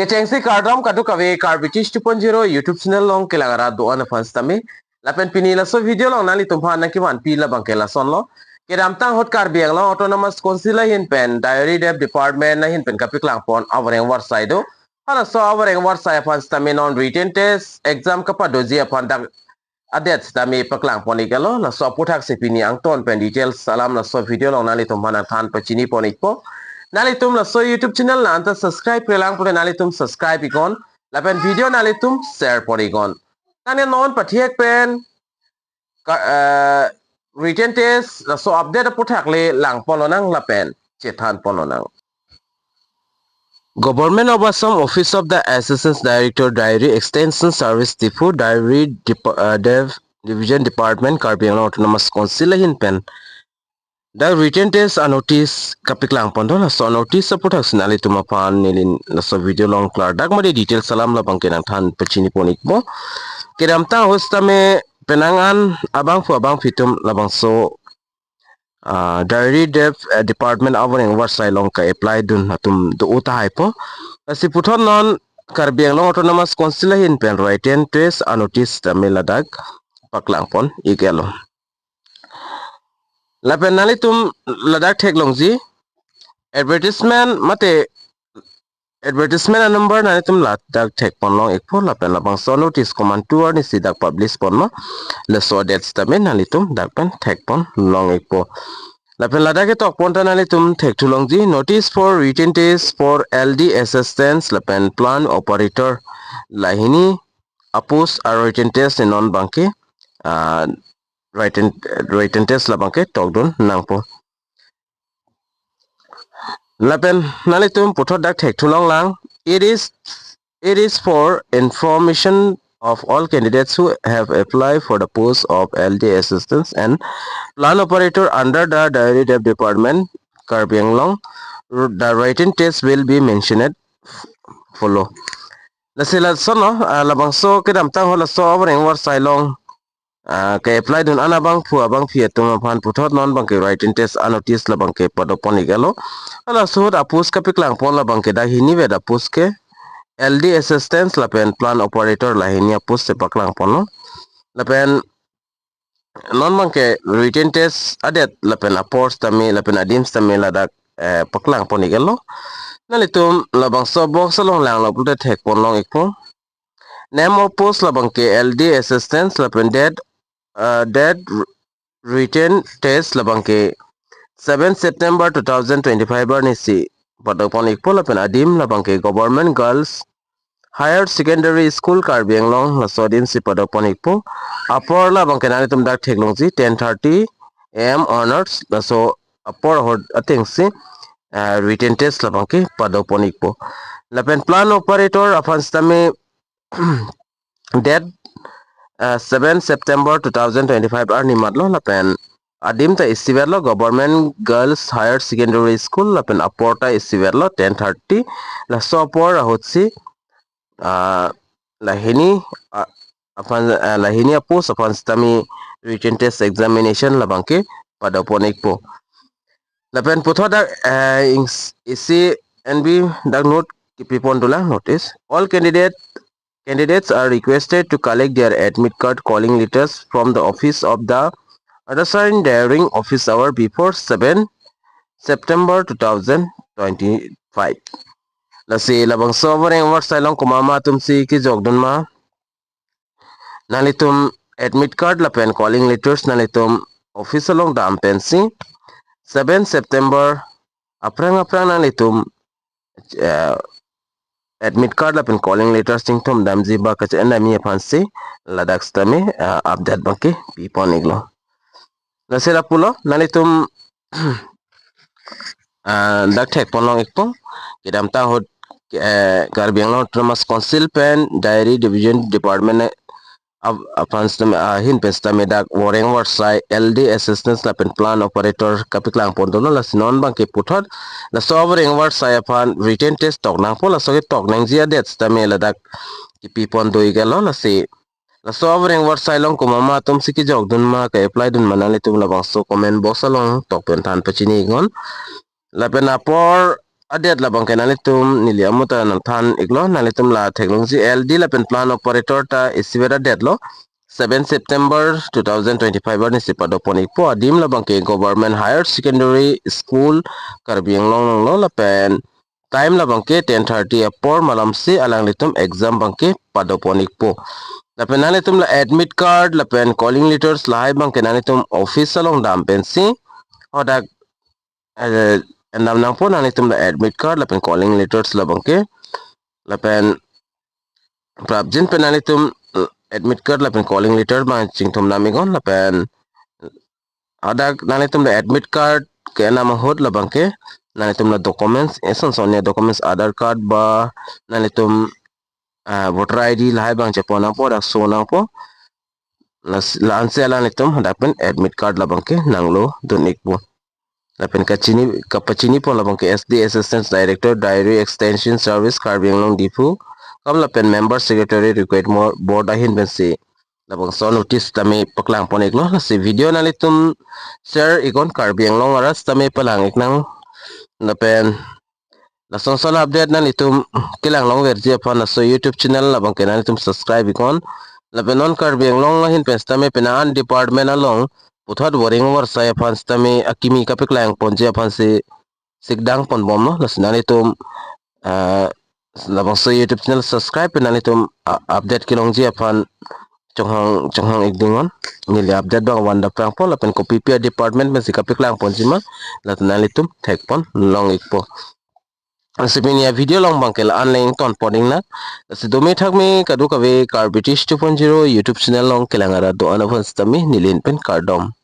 Ketengsi kardam katu kawe Karbi 2.0 YouTube channel long kelangara doan fans tami lapen pini la so video long nali tumpa na kiwan pi la bangkela son lo kedam tang hot Karbi ang lo autonomous council la hin pen diary dev department na hin pen kapik lang pon Voreng Avarsai do hala so Voreng Avarsai fans tami non written test exam kapadoji apan dak adet tami paklang pon igalo la so APUTHAK se pini ang ton pen details salam la so video long nali tumpa na than pachini pon ikpo nali tum la so YouTube channel na anta subscribe kelang pore nali tum subscribe ikon lapen video nali tum share pore ikon tane non pathiek pen written test la so update APUTHAK le lang polonang lapen chethan polonang Government of Assam Office of the Assistant Director Diary Extension Service Depot Diary Dev Division Department Karbi Autonomous Council hin pen the written test a notice kapik lang pon la so notice APUTHAK sinali tumapan nilin la so video long klar dak mari detail salam la bangkenang than pachini ponik mo kiram ta hostame penangan abang fu abang fitum labangso diary dev department Voreng Avarsai long ka apply dun hatum do uta hai po si puthon non Karbi autonomous council hin pen written test a notice tamila dak paklang pon igelo lapen nali tum ladak thek longji advertisement mate advertisement number nali tum ladak thek pon long ekpo lapen labang so notice command tour ni sidak publish pon ma le so dates tamen nali tum dak pen thek pon long ekpo lapen ladak tok pon ta nali tum thek tu longji notice for written test for LD assistance lapen plan operator lahini apus a written test non banke written test labangke tokdun nangpo lapen nalitum puthot dak thek thulong lang it is for information of all candidates who have applied for the post of LD assistance and plan operator under the diary dev department Karbi Anglong. The written test will be mentioned follow lasila sono labangso kedam tang hola so Voreng Avarsai long ke apply dun anabang fu abang fiatum phan puthot non bang ke written test anotis la bang ke padopon igalo ala sud apus kapik lang pon la bang ke da hini ve da pus ke LD assistance la pen plan operator la hini apus se paklang pon no la pen non bang ke written test adet la pen apors tami la pen adim tami la da paklang pon igalo nalitum la bang so box long lang la putet hek pon long ikpo name of post la bang ke LD assistance la pen dead written test labangke 7 September 2025 nisi padopon ikpo lapen adim labangke government girls higher secondary school Karbi Anglong la sodim si padopon ikpo apor labangke nani tum dak theklong ji 10:30 am honors la so apor hod ating si written test labangke padopon ikpo lapen plan operator afanstame dead 7 September 2025 arni matlo lapen adim ta isiverlo government girls higher secondary school lapen aporta isiverlo 10:30 la sopor hotsi lahini lahini apus apan stami written test examination labangke pada ponikpo lapen puthoda isi nb dak note kipipon dula notice all Candidates are requested to collect their admit card calling letters from the office of the assigned during office hour before 7 September 2025. Lasi LABANGSO Voreng Avarsai long kumama tum si ki jogdun ma nalitum admit card lapen calling letters nalitum office long dam pensi 7 September aprang nalitum admit card lapen calling letters tingtom damji ba kache enami fansi ladak stame update banke pipon iglo lasela pulo nalitum dak thek ponlong ikpo kidam ta hot Karbi autonomous council pen diary division department afanstame hin pestame dak Voreng Avarsai LD assistance lapen plan operator kapiklang pondono la sinon bangke puthot la so Voreng Avarsai apan written test tok nang pola so tok nang jia det stame la dak kipi pon doi galo la si la so Voreng Avarsai long kumama tum siki jog dun ma ka apply dun manali tum la bangso comment box along tok pen than pachini ngon la pen apor adet labang ke nalitum nili amuta nang than iglo nalitum la technology LD la pen plan operator ta isivera det lo 7 September 2025 ni sipado ponik po adim labang ke government higher secondary school Karbi Anglong lo la pen time labang ke 10:30 apor malam si alang litum exam bangke pado ponik po la pen nalitum la admit card la pen calling letters la hai bang ke nalitum office along dam pen si odak andam nang po nalitum la admit card la pen calling letters la bangke la pen prabjin pen nalitum admit card la pen calling letter ma chingthum namigon la pen adak nalitum la admit card ke nama hot la bangke nalitum la documents eson sonia documents Aadhaar card ba nalitum voter ID la hai bang chepo nang po dak so nang po la anse ala nalitum dak pen admit card la bangke nanglo donik po lapen kapachini po labang ke SD Assistant Director Diary Extension Service Karbi Anglong Dipu kam lapen Member Secretary Request Board ahin bensi labang so notice tami paklang pon iklo si video nalitum share ikon Karbi Anglong aras tami palang iknang lapen lasong solo update nalitum kilang long versi apa naso YouTube channel labang ke nalitum subscribe ikon lapen non Karbi Anglong ahin pens tami penaan department along Puthot Voreng Avarsai aphan stami akimi kapiklang ponje aphan si sikdang pon bom no lasnani tum labang so YouTube channel subscribe penani tum update kilongji aphan chonghang ikdingon nili update bang wanda prang po lapen ko PPR department men si kapiklang ponji ma lasnani tum thek pon long ikpo Sipinia video long bangkel online ton poding na si domi thakmi kadu kawe Karbi 2.0 YouTube channel long kelangara do anavans tami nilin pen kardom